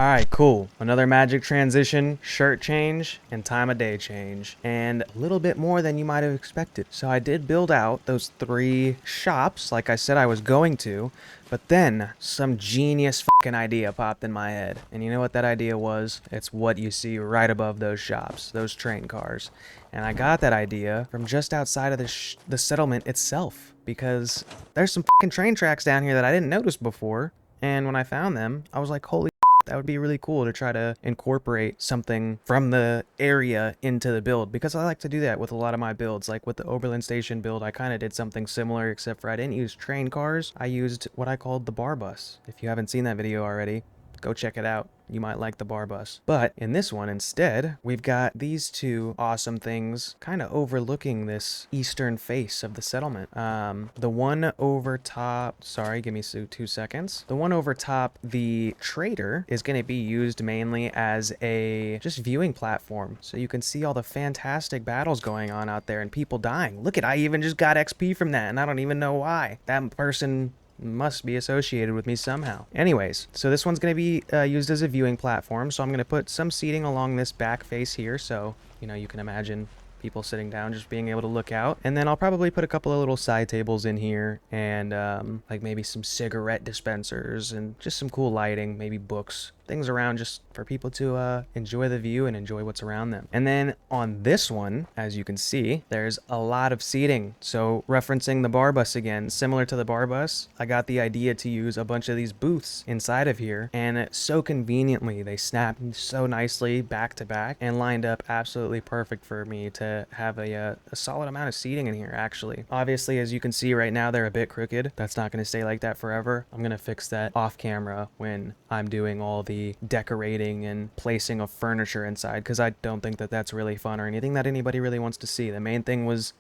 Alright, cool. Another magic transition, shirt change, and time of day change. And a little bit more than you might have expected. So I did build out those 3 shops like I said I was going to, but then some genius fucking idea popped in my head. And you know what that idea was? It's what you see right above those shops, those train cars. And I got that idea from just outside of the settlement itself, because there's some fucking train tracks down here that I didn't notice before. And when I found them, I was like, holy, that would be really cool to try to incorporate something from the area into the build, because I like to do that with a lot of my builds. Like with the Oberlin Station build, I kind of did something similar, except for I didn't use train cars. I used what I called the bar bus. If you haven't seen that video already, go check it out. You might like the bar bus. But in this one, instead, we've got these 2 awesome things kind of overlooking this eastern face of the settlement. The one over top, sorry, give me 2 seconds. The one over top, the trader, is going to be used mainly as a just viewing platform. So you can see all the fantastic battles going on out there and people dying. Look at, I even just got XP from that and I don't even know why. That person must be associated with me somehow. Anyways, so this one's going to be used as a viewing platform, so I'm going to put some seating along this back face here, so you can imagine people sitting down just being able to look out. And then I'll probably put a couple of little side tables in here, and like maybe some cigarette dispensers and just some cool lighting, maybe books, things around just for people to enjoy the view and enjoy what's around them. And then on this one, as you can see, there's a lot of seating. So referencing the bar bus again, similar to the bar bus, I got the idea to use a bunch of these booths inside of here, and so conveniently they snap so nicely back to back and lined up absolutely perfect for me to have a solid amount of seating in here. Actually, obviously, as you can see right now, they're a bit crooked. That's not going to stay like that forever. I'm going to fix that off camera when I'm doing all the decorating and placing of furniture inside, because I don't think that that's really fun or anything that anybody really wants to see. The main thing was,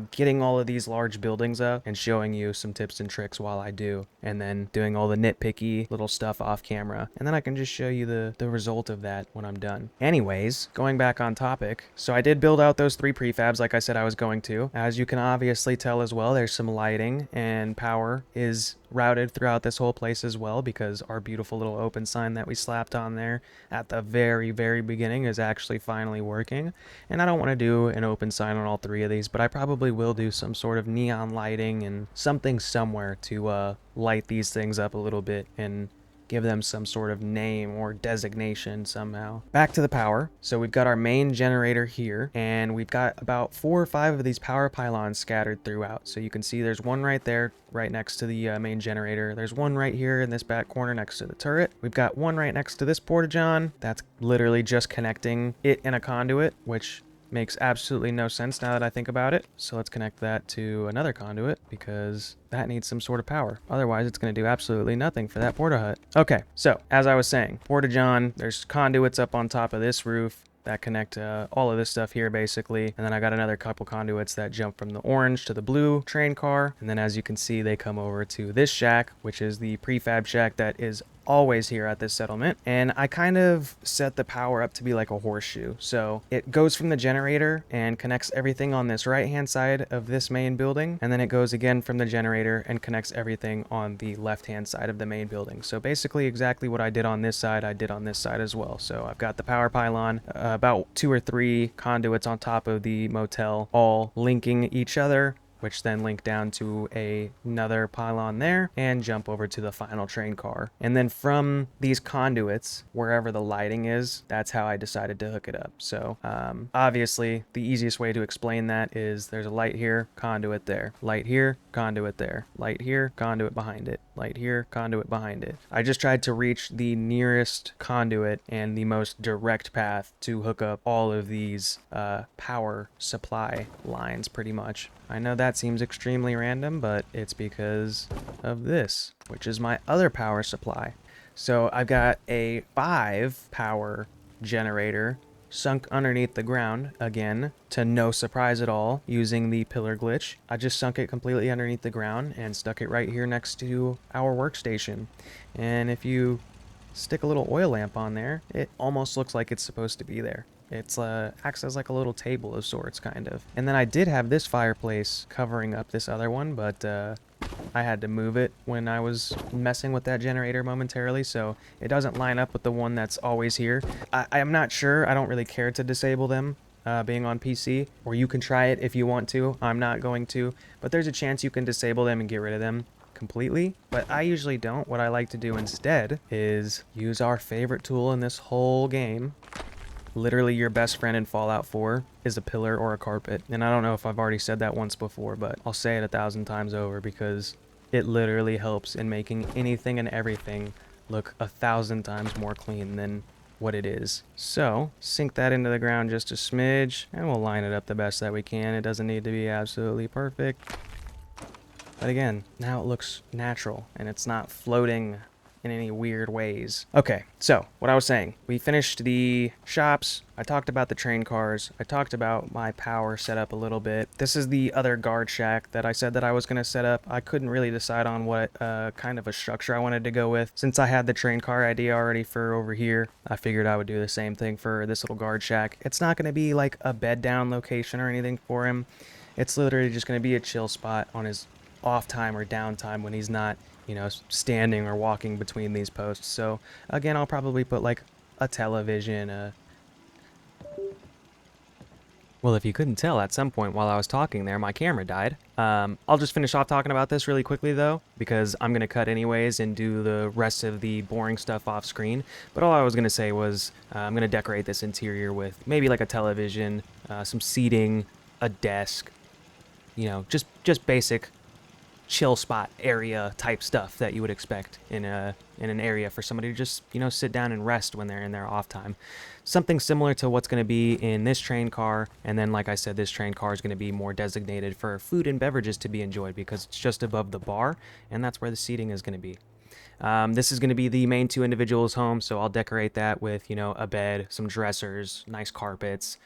getting all of these large buildings up and showing you some tips and tricks while I do, and then doing all the nitpicky little stuff off camera, and then I can just show you the result of that when I'm done. Anyways, going back on topic, so I did build out those 3 prefabs like I said I was going to. As you can obviously tell as well, there's some lighting and power is routed throughout this whole place as well, because our beautiful little open sign that we slapped on there at the very beginning is actually finally working. And I don't want to do an open sign on all 3 of these, but I probably will do some sort of neon lighting and something somewhere to light these things up a little bit and give them some sort of name or designation somehow. Back to the power. So we've got our main generator here, and we've got about 4 or 5 of these power pylons scattered throughout. So you can see there's one right there, right next to the main generator. There's one right here in this back corner next to the turret. We've got one right next to this porta-john. That's literally just connecting it in a conduit, which makes absolutely no sense now that I think about it. So let's connect that to another conduit, because that needs some sort of power. Otherwise, it's going to do absolutely nothing for that porta hut. Okay, so as I was saying, porta-john, there's conduits up on top of this roof that connect all of this stuff here basically, and then I got another couple conduits that jump from the orange to the blue train car, and then as you can see, they come over to this shack, which is the prefab shack that is always here at this settlement. And I kind of set the power up to be like a horseshoe, so it goes from the generator and connects everything on this right hand side of this main building, and then it goes again from the generator and connects everything on the left hand side of the main building. So basically exactly what I did on this side, I did on this side as well. So I've got the power pylon, about 2 or 3 conduits on top of the motel, all linking each other, which then link down to another pylon there and jump over to the final train car. And then from these conduits, wherever the lighting is, that's how I decided to hook it up. So obviously the easiest way to explain that is there's a light here, conduit there, light here, conduit there, light here, conduit behind it, light here, conduit behind it. I just tried to reach the nearest conduit and the most direct path to hook up all of these power supply lines pretty much. I know that seems extremely random, but it's because of this, which is my other power supply. So I've got a 5 power generator sunk underneath the ground, again, to no surprise at all, using the pillar glitch. I just sunk it completely underneath the ground and stuck it right here next to our workstation. And if you stick a little oil lamp on there, it almost looks like it's supposed to be there. It's acts as like a little table of sorts, kind of. And then I did have this fireplace covering up this other one, but I had to move it when I was messing with that generator momentarily, so it doesn't line up with the one that's always here. I am not sure. I don't really care to disable them being on PC, or you can try it if you want to. I'm not going to, but there's a chance you can disable them and get rid of them completely, but I usually don't. What I like to do instead is use our favorite tool in this whole game. Literally your best friend in Fallout 4 is a pillar or a carpet. And I don't know if I've already said that once before, but I'll say it 1,000 times over because it literally helps in making anything and everything look 1,000 times more clean than what it is. So sink that into the ground just a smidge and we'll line it up the best that we can. It doesn't need to be absolutely perfect. But again, now it looks natural and it's not floating in any weird ways. Okay, so what I was saying, we finished the shops. I talked about the train cars. I talked about my power setup a little bit. This is the other guard shack that I said that I was going to set up. I couldn't really decide on what kind of a structure I wanted to go with. Since I had the train car idea already for over here, I figured I would do the same thing for this little guard shack. It's not going to be like a bed down location or anything for him. It's literally just going to be a chill spot on his off time or downtime when he's not, you know, standing or walking between these posts. So again, I'll probably put like a television. Well, if you couldn't tell, at some point while I was talking there, my camera died. I'll just finish off talking about this really quickly though, because I'm gonna cut anyways and do the rest of the boring stuff off screen. But all I was gonna say was I'm gonna decorate this interior with maybe like a television, some seating, a desk, you know, just basic chill spot area type stuff that you would expect in an area for somebody to just, you know, sit down and rest when they're in their off time. Something similar to what's going to be in this train car. And then, like I said, this train car is going to be more designated for food and beverages to be enjoyed because it's just above the bar, and that's where the seating is going to be. This is going to be the main two individuals' home, so I'll decorate that with, you know, a bed, some dressers, nice carpets,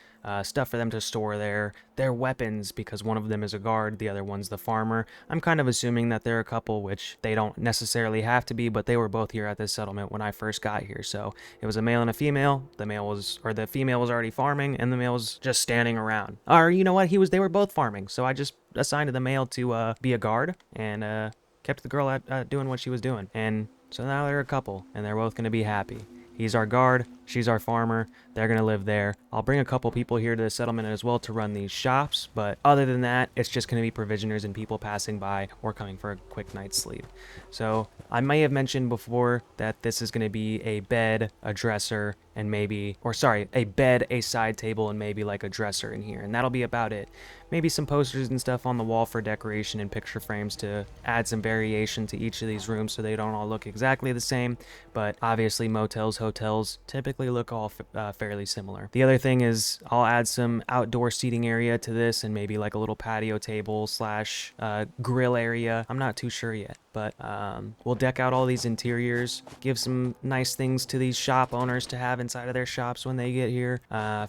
stuff for them to store there, their weapons, because one of them is a guard, the other one's the farmer. I'm kind of assuming that they're a couple, which they don't necessarily have to be, but they were both here at this settlement when I first got here, so it was a male and a female. The female was already farming, and the male was just standing around. Or, you know what, they were both farming, so I just assigned the male to be a guard, and kept the girl at doing what she was doing. And so now they're a couple, and they're both going to be happy. He's our guard, she's our farmer, they're going to live there. I'll bring a couple people here to the settlement as well to run these shops, but other than that, it's just going to be provisioners and people passing by or coming for a quick night's sleep. So I may have mentioned before that this is going to be a bed, a dresser, and a bed, a side table, and maybe like a dresser in here, and that'll be about it. Maybe some posters and stuff on the wall for decoration and picture frames to add some variation to each of these rooms so they don't all look exactly the same, but obviously motels, hotels typically look all fairly similar. The other thing is I'll add some outdoor seating area to this and maybe like a little patio table slash grill area. I'm not too sure yet, but we'll deck out all these interiors, give some nice things to these shop owners to have inside of their shops when they get here,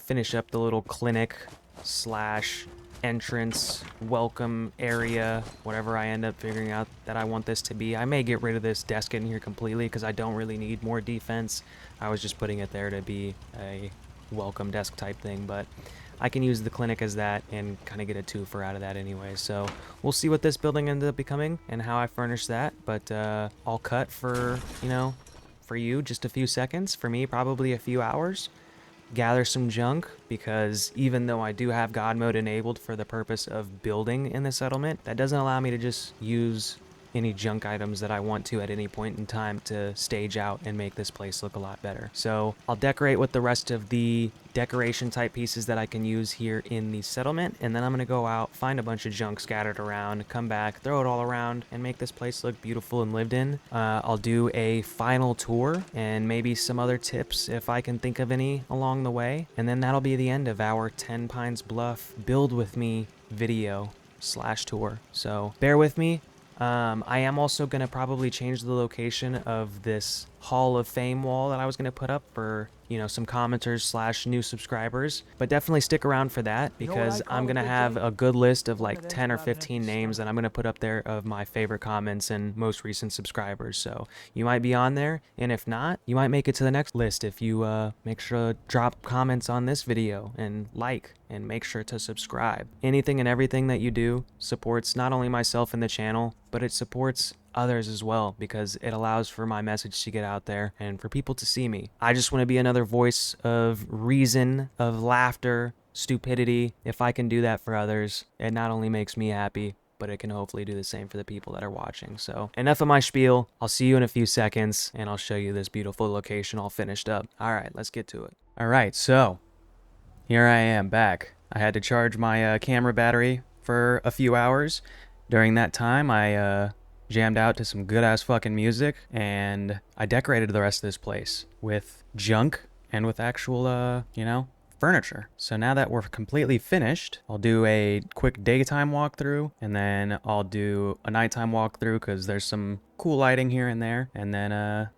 finish up the little clinic slash entrance welcome area, whatever I end up figuring out that I want this to be. I may get rid of this desk in here completely because I don't really need more defense. I was just putting it there to be a welcome desk type thing, but I can use the clinic as that and kind of get a twofer out of that anyway. So we'll see what this building ends up becoming and how I furnish that, but I'll cut for, you know, for you just a few seconds, for me probably a few hours. Gather some junk, because even though I do have God mode enabled for the purpose of building in the settlement, that doesn't allow me to just use any junk items that I want to at any point in time to stage out and make this place look a lot better. So I'll decorate with the rest of the decoration type pieces that I can use here in the settlement, and then I'm gonna go out, find a bunch of junk scattered around, come back, throw it all around, and make this place look beautiful and lived in. I'll do a final tour and maybe some other tips if I can think of any along the way, and then that'll be the end of our Tenpines Bluff build with me video slash tour. So bear with me. I am also going to probably change the location of this Hall of Fame wall that I was going to put up for, you know, some commenters slash new subscribers. But definitely stick around for that, because I'm going to have a good list of like 10 or 15 names that I'm going to put up there of my favorite comments and most recent subscribers. So you might be on there, and if not, you might make it to the next list if you make sure to drop comments on this video and like, and make sure to subscribe. Anything and everything that you do supports not only myself and the channel, but it supports others as well, because it allows for my message to get out there and for people to see me. I just want to be another voice of reason, of laughter, stupidity. If I can do that for others, it not only makes me happy, but it can hopefully do the same for the people that are watching. So enough of my spiel. I'll see you in a few seconds, and I'll show you this beautiful location all finished up. All right, let's get to it. All right, so here I am back. I had to charge my camera battery for a few hours. During that time, I jammed out to some good-ass fucking music, and I decorated the rest of this place with junk and with actual, you know, furniture. So now that we're completely finished, I'll do a quick daytime walkthrough, and then I'll do a nighttime walkthrough because there's some cool lighting here and there, and then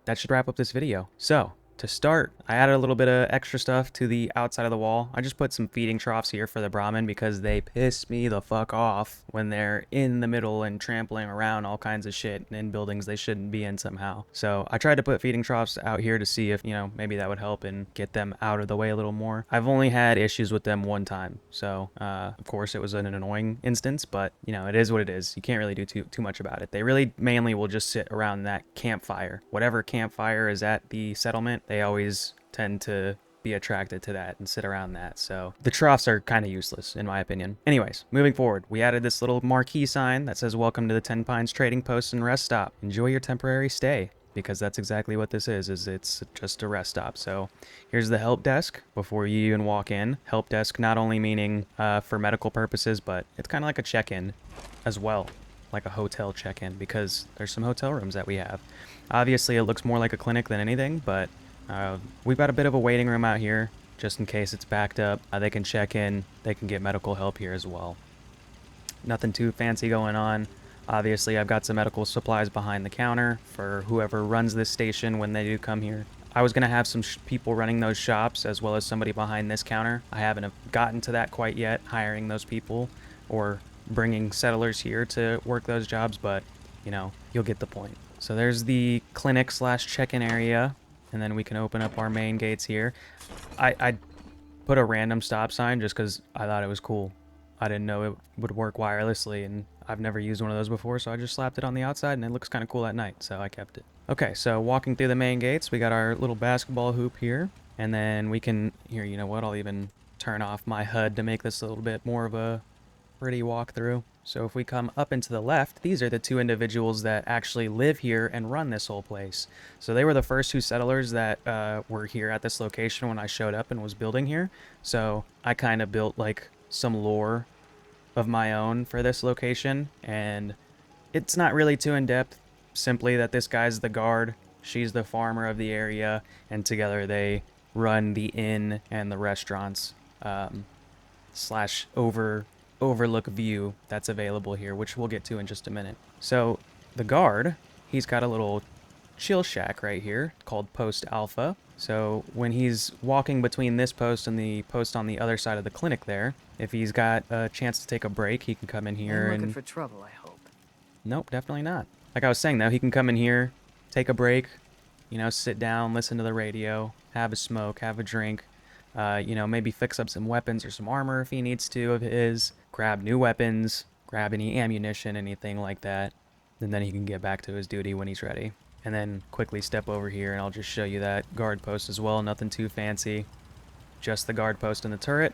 that should wrap up this video. So to start, I added a little bit of extra stuff to the outside of the wall. I just put some feeding troughs here for the Brahmin because they piss me the fuck off when they're in the middle and trampling around all kinds of shit in buildings they shouldn't be in somehow. So I tried to put feeding troughs out here to see if, you know, maybe that would help and get them out of the way a little more. I've only had issues with them one time. So, of course, it was an annoying instance, but, you know, it is what it is. You can't really do too much about it. They really mainly will just sit around that campfire. Whatever campfire is at the settlement, they always tend to be attracted to that and sit around that. So the troughs are kind of useless in my opinion. Anyways, moving forward, we added this little marquee sign that says welcome to the Tenpines Trading Post and Rest Stop. Enjoy your temporary stay, because that's exactly what this is it's just a rest stop. So here's the help desk before you even walk in. Help desk not only meaning for medical purposes, but it's kind of like a check-in as well, like a hotel check-in, because there's some hotel rooms that we have. Obviously it looks more like a clinic than anything, but we've got a bit of a waiting room out here just in case it's backed up. They can check in, they can get medical help here as well. Nothing too fancy going on. Obviously, I've got some medical supplies behind the counter for whoever runs this station when they do come here. I was going to have some people running those shops as well as somebody behind this counter. I haven't gotten to that quite yet, hiring those people or bringing settlers here to work those jobs, but, you know, you'll get the point. So there's the clinic slash check-in area, and then we can open up our main gates here. I put a random stop sign just because I thought it was cool. I didn't know it would work wirelessly, and I've never used one of those before, so I just slapped it on the outside, and it looks kind of cool at night, so I kept it. Okay, so walking through the main gates, we got our little basketball hoop here, and then we can, here, you know what, I'll even turn off my HUD to make this a little bit more of a pretty walkthrough. So if we come up and to the left, these are the two individuals that actually live here and run this whole place. So they were the first two settlers that were here at this location when I showed up and was building here. So I kind of built like some lore of my own for this location, and it's not really too in-depth, simply that this guy's the guard, she's the farmer of the area, and together they run the inn and the restaurants slash overlook view that's available here, which we'll get to in just a minute. So the guard, he's got a little chill shack right here called Post Alpha. So when he's walking between this post and the post on the other side of the clinic there, if he's got a chance to take a break, he can come in here looking for trouble, I hope. Nope, definitely not. Like I was saying though, he can come in here, take a break, you know, sit down, listen to the radio, have a smoke, have a drink, you know, maybe fix up some weapons or some armor if he needs to of his, grab new weapons, grab any ammunition, anything like that, and then he can get back to his duty when he's ready. And then quickly step over here and I'll just show you that guard post as well. Nothing too fancy, just the guard post and the turret,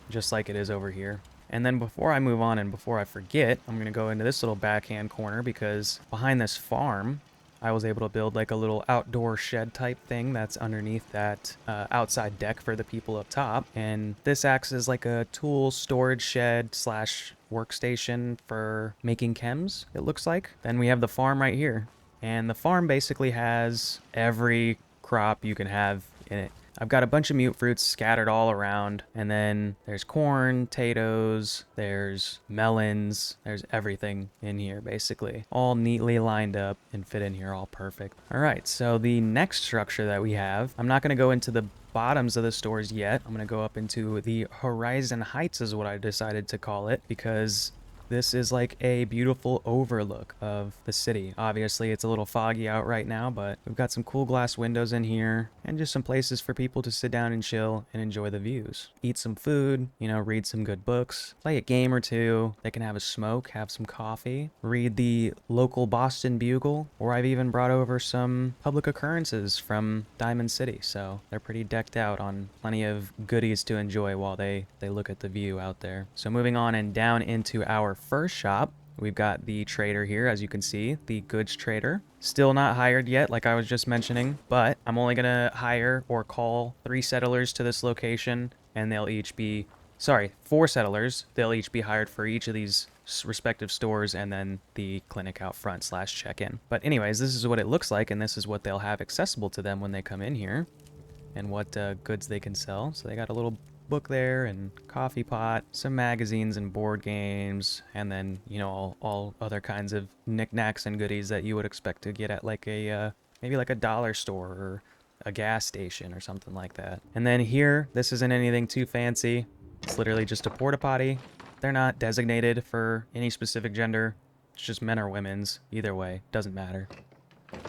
just like it is over here. And then before I move on and before I forget, I'm going to go into this little backhand corner because behind this farm, I was able to build like a little outdoor shed type thing that's underneath that outside deck for the people up top. And this acts as like a tool storage shed slash workstation for making chems, it looks like. Then we have the farm right here. And the farm basically has every crop you can have in it. I've got a bunch of mute fruits scattered all around, and then there's corn, potatoes, there's melons, there's everything in here basically, all neatly lined up and fit in here all perfect. All right, so the next structure that we have, I'm not going to go into the bottoms of the stores yet. I'm going to go up into the Horizon Heights is what I decided to call it, because this is like a beautiful overlook of the city. Obviously, it's a little foggy out right now, but we've got some cool glass windows in here and just some places for people to sit down and chill and enjoy the views. Eat some food, you know, read some good books, play a game or two. They can have a smoke, have some coffee, read the local Boston Bugle, or I've even brought over some public occurrences from Diamond City. So they're pretty decked out on plenty of goodies to enjoy while they look at the view out there. So moving on and down into our first shop, we've got the trader here, as you can see, the goods trader. Still not hired yet, like I was just mentioning, but I'm only gonna hire or call 3 settlers to this location, and they'll each be, sorry, 4 settlers. They'll each be hired for each of these respective stores and then the clinic out front / check-in. But anyways, this is what it looks like, and this is what they'll have accessible to them when they come in here, and what goods they can sell. So they got a little book there and coffee pot, some magazines and board games, and then, you know, all other kinds of knickknacks and goodies that you would expect to get at like a maybe like a dollar store or a gas station or something like that. And then here, this isn't anything too fancy. It's literally just a porta potty. They're not designated for any specific gender. It's just men or women's. Either way, doesn't matter.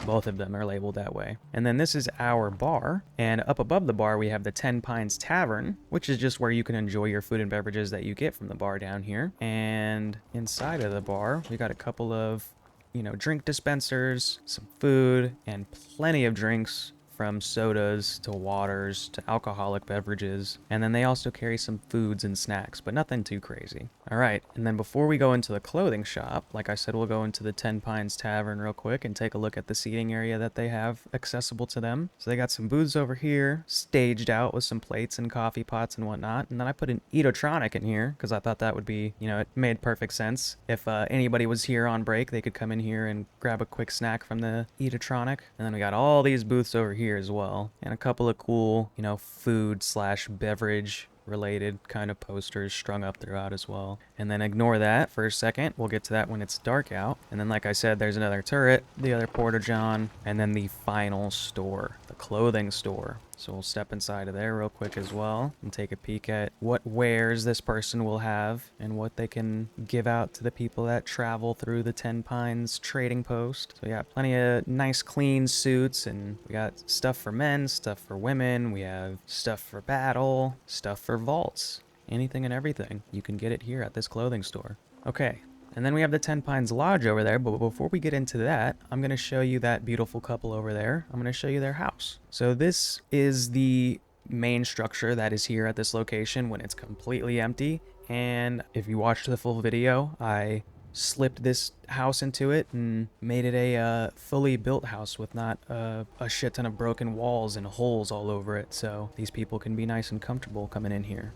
Both of them are labeled that way. And then this is our bar, and up above the bar we have the Tenpines Tavern, which is just where you can enjoy your food and beverages that you get from the bar down here. And inside of the bar we got a couple of, you know, drink dispensers, some food, and plenty of drinks, from sodas to waters to alcoholic beverages. And then they also carry some foods and snacks, but nothing too crazy. All right, and then before we go into the clothing shop, like I said, we'll go into the Tenpines Tavern real quick and take a look at the seating area that they have accessible to them. So they got some booths over here, staged out with some plates and coffee pots and whatnot. And then I put an Eatrotronic in here because I thought that would be, you know, it made perfect sense. If anybody was here on break, they could come in here and grab a quick snack from the Eatrotronic. And then we got all these booths over here as well, and a couple of cool, you know, food / beverage related kind of posters strung up throughout as well. And then ignore that for a second, we'll get to that when it's dark out. And then, like I said, there's another turret, the other porta john, and then the final store, the clothing store. So we'll step inside of there real quick as well and take a peek at what wares this person will have and what they can give out to the people that travel through the Tenpines trading post. So we got plenty of nice clean suits, and we got stuff for men, stuff for women, we have stuff for battle, stuff for vaults, anything and everything. You can get it here at this clothing store. Okay. And then we have the Tenpines Lodge over there, but before we get into that, I'm going to show you that beautiful couple over there. I'm going to show you their house. So this is the main structure that is here at this location when it's completely empty. And if you watched the full video, I slipped this house into it and made it a fully built house with not a shit ton of broken walls and holes all over it. So these people can be nice and comfortable coming in here.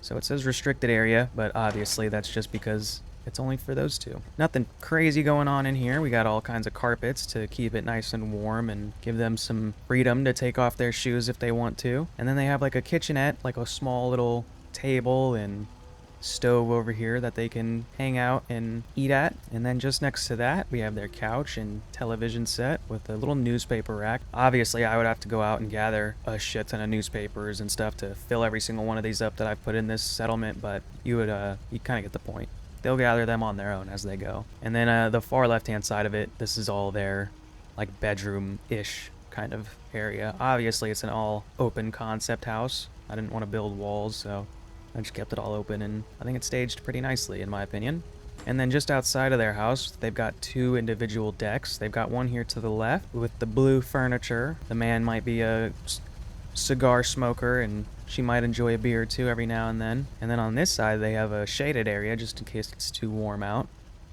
So it says restricted area, but obviously that's just because it's only for those two. Nothing crazy going on in here. We got all kinds of carpets to keep it nice and warm and give them some freedom to take off their shoes if they want to. And then they have like a kitchenette, like a small little table and stove over here that they can hang out and eat at. And then just next to that, we have their couch and television set with a little newspaper rack. Obviously, I would have to go out and gather a shit ton of newspapers and stuff to fill every single one of these up that I've put in this settlement, but you kind of get the point. They'll gather them on their own as they go. And then the far left-hand side of it, this is all their like bedroom-ish kind of area. Obviously, it's an all open concept house. I didn't want to build walls, so I just kept it all open, and I think it's staged pretty nicely in my opinion. And then just outside of their house, they've got 2 individual decks. They've got one here to the left with the blue furniture. The man might be a cigar smoker, and she might enjoy a beer or two every now and then. And then on this side, they have a shaded area just in case it's too warm out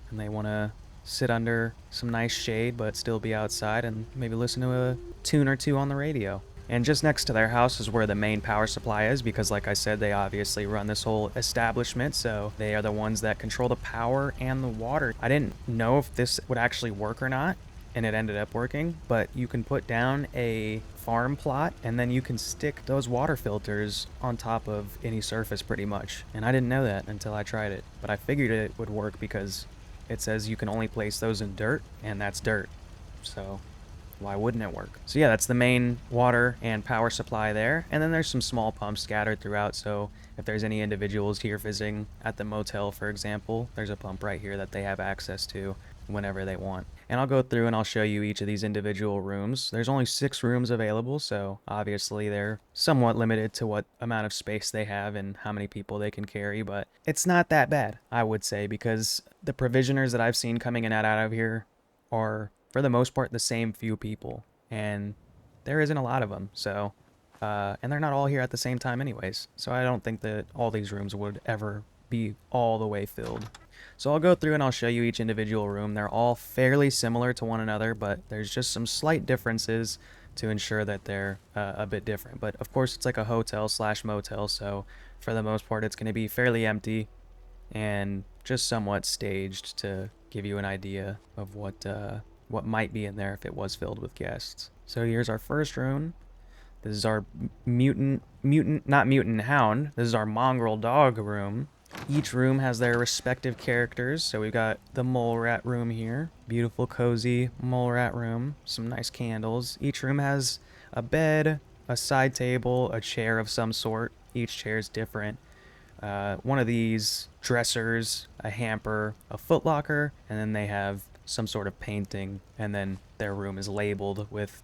and they want to sit under some nice shade but still be outside and maybe listen to a tune or two on the radio. And just next to their house is where the main power supply is, because like I said, they obviously run this whole establishment, so they are the ones that control the power and the water. I didn't know if this would actually work or not, and it ended up working, but you can put down a farm plot and then you can stick those water filters on top of any surface pretty much. And I didn't know that until I tried it, but I figured it would work because it says you can only place those in dirt, and that's dirt. So why wouldn't it work? So yeah, that's the main water and power supply there. And then there's some small pumps scattered throughout. So if there's any individuals here visiting at the motel, for example, there's a pump right here that they have access to whenever they want. And I'll go through and I'll show you each of these individual rooms. There's only 6 rooms available, so obviously they're somewhat limited to what amount of space they have and how many people they can carry, but it's not that bad, I would say, because the provisioners that I've seen coming in and out of here are, for the most part, the same few people, and there isn't a lot of them. So, and they're not all here at the same time, anyways. So I don't think that all these rooms would ever be all the way filled. So I'll go through and I'll show you each individual room. They're all fairly similar to one another, but there's just some slight differences to ensure that they're a bit different. But of course, it's like a hotel slash motel, so for the most part, it's going to be fairly empty and just somewhat staged to give you an idea of what might be in there if it was filled with guests. So here's our first room. This is our not mutant hound. This is our mongrel dog room. Each room has their respective characters. So we've got the mole rat room here. Beautiful, cozy mole rat room. Some nice candles. Each room has a bed, a side table, a chair of some sort. Each chair is different. One of these dressers, a hamper, a footlocker, and then they have some sort of painting, and then their room is labeled with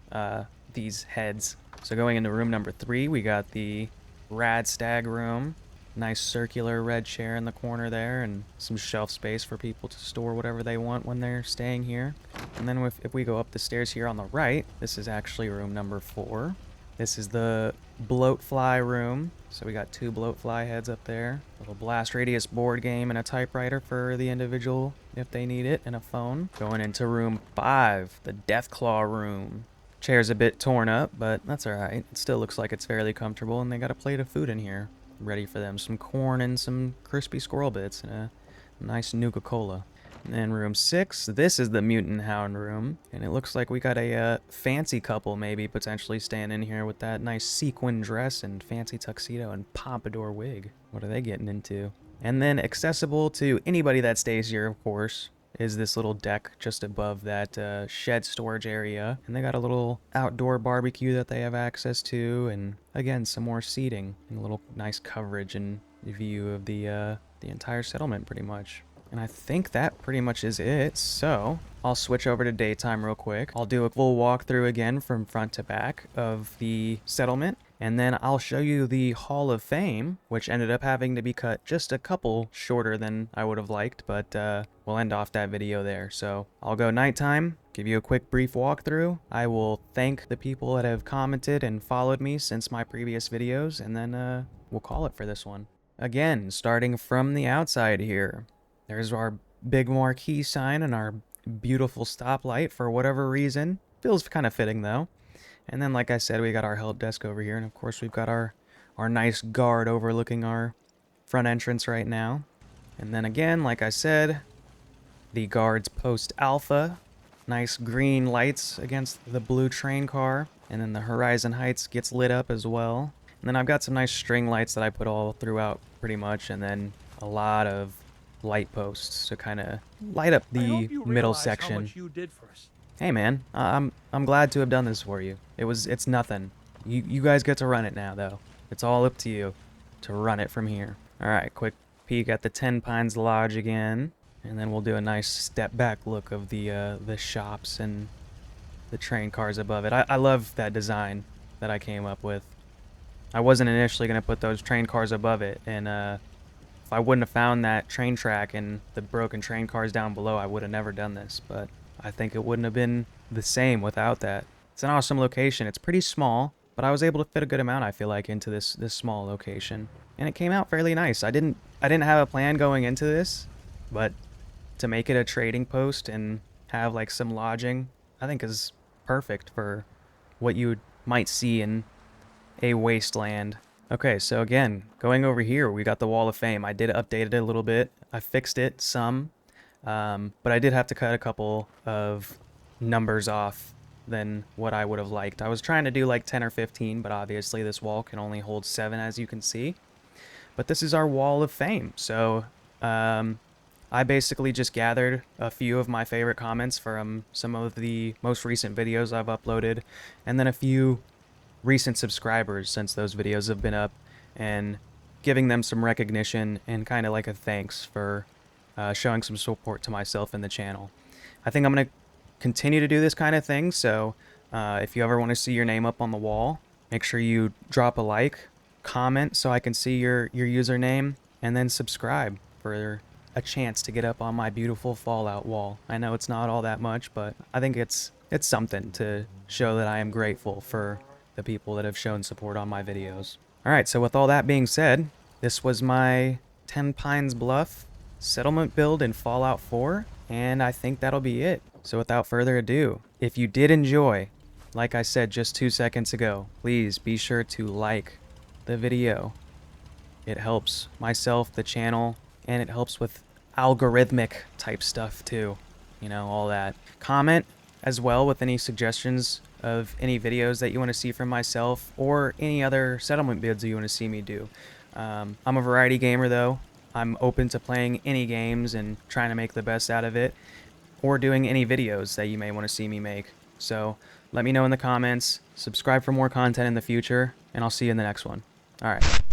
these heads. So going into room number 3, we got the Rad Stag room. Nice circular red chair in the corner there, and some shelf space for people to store whatever they want when they're staying here. And then if we go up the stairs here on the right, this is actually room number 4. This is the bloatfly room. So we got 2 bloatfly heads up there. A little blast radius board game and a typewriter for the individual if they need it, and a phone. Going into room 5, the Deathclaw room. Chair's a bit torn up, but that's alright. It still looks like it's fairly comfortable, and they got a plate of food in here ready for them. Some corn and some crispy squirrel bits and a nice Nuka-Cola. And then room 6, this is the mutant hound room, and it looks like we got a fancy couple maybe potentially staying in here with that nice sequin dress and fancy tuxedo and pompadour wig. What are they getting into? And then accessible to anybody that stays here, of course, is this little deck just above that shed storage area. And they got a little outdoor barbecue that they have access to, and again, some more seating and a little nice coverage and view of the entire settlement pretty much. And I think that pretty much is it. So I'll switch over to daytime real quick. I'll do a full walkthrough again from front to back of the settlement. And then I'll show you the Hall of Fame, which ended up having to be cut just a couple shorter than I would have liked, but we'll end off that video there. So I'll go nighttime, give you a quick brief walkthrough. I will thank the people that have commented and followed me since my previous videos, and then we'll call it for this one. Again, starting from the outside here. There's our big marquee sign and our beautiful stoplight for whatever reason. Feels kind of fitting though. And then, like I said, we got our help desk over here, and of course we've got our nice guard overlooking our front entrance right now. And then again, like I said, the guard's post alpha. Nice green lights against the blue train car. And then the Horizon Heights gets lit up as well. And then I've got some nice string lights that I put all throughout pretty much, and then a lot of light posts to kind of light up the middle section. How much you did for us. Hey man, I'm glad to have done this for you. It's nothing. You guys get to run it now though. It's all up to you to run it from here. All right, quick peek at the Tenpines Lodge again, and then we'll do a nice step back look of the shops and the train cars above it. I love that design that I came up with. I wasn't initially gonna put those train cars above it, and if I wouldn't have found that train track and the broken train cars down below, I would have never done this, but I think it wouldn't have been the same without that. It's an awesome location. It's pretty small, but I was able to fit a good amount, I feel like, into this small location. And it came out fairly nice. I didn't have a plan going into this, but to make it a trading post and have like some lodging, I think is perfect for what you might see in a wasteland. Okay, so again, going over here, we got the Wall of Fame. I did update it a little bit. I fixed it some, but I did have to cut a couple of numbers off than what I would have liked. I was trying to do like 10 or 15, but obviously this wall can only hold 7, as you can see. But this is our wall of fame. So I basically just gathered a few of my favorite comments from some of the most recent videos I've uploaded, and then a few recent subscribers since those videos have been up, and giving them some recognition and kind of like a thanks for showing some support to myself and the channel. I think I'm going to continue to do this kind of thing, so if you ever want to see your name up on the wall, make sure you drop a like, comment so I can see your username, and then subscribe for a chance to get up on my beautiful Fallout wall. I know it's not all that much, but I think it's something to show that I am grateful for the people that have shown support on my videos. Alright, so with all that being said, this was my Tenpines Bluff settlement build in Fallout 4, and I think that'll be it. So without further ado, if you did enjoy, like I said just 2 seconds ago, please be sure to like the video. It helps myself, the channel, and it helps with algorithmic type stuff too. You know, all that. Comment as well with any suggestions of any videos that you want to see from myself or any other settlement bids that you want to see me do. I'm a variety gamer though. I'm open to playing any games and trying to make the best out of it, or doing any videos that you may want to see me make. So let me know in the comments, subscribe for more content in the future, and I'll see you in the next one. Alright.